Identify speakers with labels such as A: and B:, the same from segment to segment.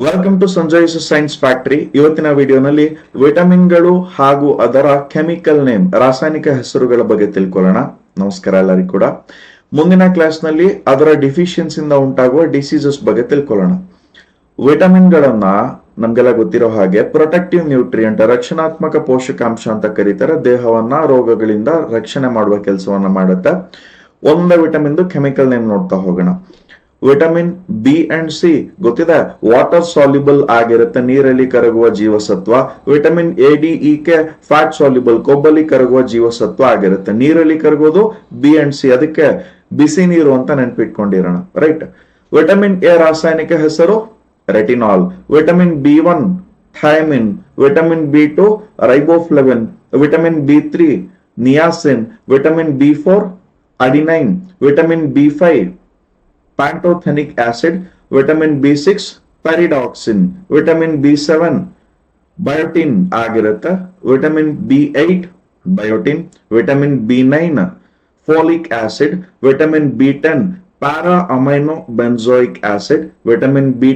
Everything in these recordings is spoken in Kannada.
A: Welcome to Sanjay science factory. ಇವತ್ತಿನ ವಿಡಿಯೋನಲ್ಲಿ ವಿಟಮಿನ್ಗಳು ಹಾಗೂ ಅದರ ಕೆಮಿಕಲ್ ನೇಮ್ ರಾಸಾಯನಿಕ ಹೆಸರುಗಳ ಬಗ್ಗೆ ತಿಳ್ಕೊಳ್ಳೋಣ. ನಮಸ್ಕಾರ ಎಲ್ಲರಿಗೂ ಕೂಡ. ಮುಂದಿನ ಕ್ಲಾಸ್ ನಲ್ಲಿ ಅದರ ಡಿಫಿಷಿಯನ್ಸಿಯಿಂದ ಉಂಟಾಗುವ ಡಿಸೀಸಸ್ ಬಗ್ಗೆ ತಿಳ್ಕೊಳ್ಳೋಣ. ವಿಟಮಿನ್ಗಳನ್ನ ನಮ್ಗೆಲ್ಲ ಗೊತ್ತಿರೋ ಹಾಗೆ ಪ್ರೊಟೆಕ್ಟಿವ್ ನ್ಯೂಟ್ರಿಯೆಂಟ್, ರಕ್ಷಣಾತ್ಮಕ ಪೋಷಕಾಂಶ ಅಂತ ಕರೀತಾರೆ. ದೇಹವನ್ನ ರೋಗಗಳಿಂದ ರಕ್ಷಣೆ ಮಾಡುವ ಕೆಲಸವನ್ನ ಮಾಡುತ್ತೆ. ಒಂದೇ ವಿಟಮಿನ್ ಕೆಮಿಕಲ್ ನೇಮ್ ನೋಡ್ತಾ ಹೋಗೋಣ. ವಿಟಮಿನ್ ಬಿ ಅಂಡ್ ಸಿ ಗೊತ್ತಿದೆ, ವಾಟರ್ ಸಾಲ್ಯುಬಲ್ ಆಗಿರುತ್ತೆ, ನೀರಲ್ಲಿ ಕರಗುವ ಜೀವಸತ್ವ. Vitamin A D E K fat soluble, ಕೊಬ್ಬಲ್ಲಿ ಕರಗುವ ಜೀವಸತ್ವ ಆಗಿರುತ್ತೆ. ನೀರಲ್ಲಿ ಕರಗೋದು ಬಿ ಅಂಡ್ ಸಿ, ಅದಕ್ಕೆ ಬಿಸಿ ನೀರು ಅಂತ ನೆನ್ಪಿಟ್ಕೊಂಡಿರೋಣ, ರೈಟ್. ವಿಟಮಿನ್ ಎ ರಾಸಾಯನಿಕ ಹೆಸರು retinol. Vitamin B one thiamine, vitamin B two riboflavin, vitamin B three niacin, vitamin B four adenine, vitamin B five pantothenic acid, vitamin B six pyridoxine, vitamin B seven biotin ಆಗಿರುತ್ತೆ, vitamin B eight biotin, vitamin B nine folic acid, vitamin B ten para amino benzoic acid, vitamin B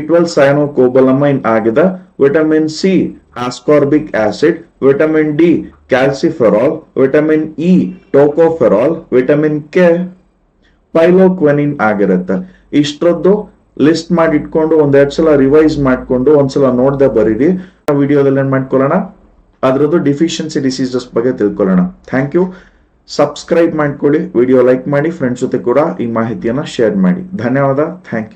A: twelve cyanocobalamin ಆಗಿದೆ, vitamin C ascorbic acid, vitamin D calciferol, vitamin E tocopherol, vitamin K phylloquinone ಆಗಿರುತ್ತೆ. ಇಷ್ಟರದ್ದು ಲಿಸ್ಟ್ ಮಾಡಿ ಇಟ್ಕೊಂಡು ಒಂದೆರಡು ಸಲ ರಿವೈಸ್ ಮಾಡ್ಕೊಂಡು ಒಂದ್ಸಲ ನೋಡ್ದೆ ಬರೀರಿ. ವಿಡಿಯೋದಲ್ಲಿ ಏನ್ ಮಾಡ್ಕೊಳ್ಳೋಣ, ಅದ್ರದ್ದು ಡಿಫಿಷಿಯನ್ಸಿ ಡಿಸೀಸಸ್ ಬಗ್ಗೆ ತಿಳ್ಕೊಳ್ಳೋಣ. Thank you. ಸಬ್ಸ್ಕ್ರೈಬ್ ಮಾಡ್ಕೊಳ್ಳಿ, ವಿಡಿಯೋ ಲೈಕ್ ಮಾಡಿ, ಫ್ರೆಂಡ್ಸ್ ಜೊತೆ ಕೂಡ ಈ ಮಾಹಿತಿಯನ್ನ ಶೇರ್ ಮಾಡಿ. ಧನ್ಯವಾದ. Thank you.